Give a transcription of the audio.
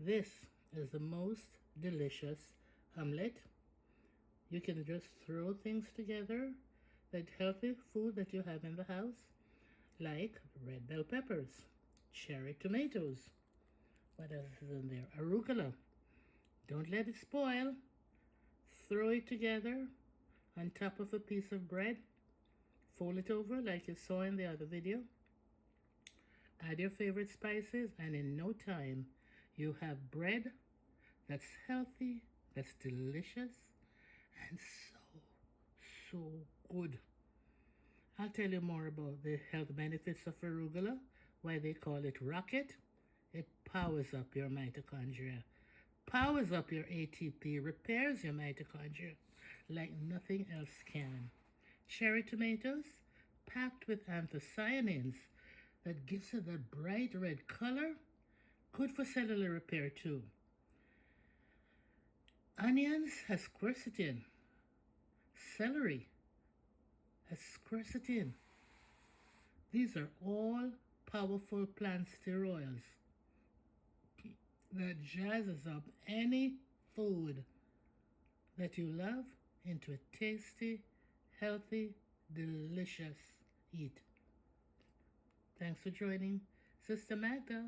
This is the most delicious omelette. You can just throw things together, that healthy food that you have in the house, like red bell peppers, cherry tomatoes. What else is in there? Arugula. Don't let it spoil. Throw it together on top of a piece of bread. Fold it over like you saw in the other video. Add your favorite spices, and in no time you have bread that's healthy, that's delicious, and so good. I'll tell you more about the health benefits of arugula, why they call it rocket. It powers up your mitochondria, powers up your ATP, repairs your mitochondria like nothing else can. Cherry tomatoes, packed with anthocyanins, that gives it that bright red color, good for cellular repair too. Onions has quercetin. Celery has quercetin. These are all powerful plant steroids that jazzes up any food that you love into a tasty, healthy, delicious eat. Thanks for joining Sister Magda.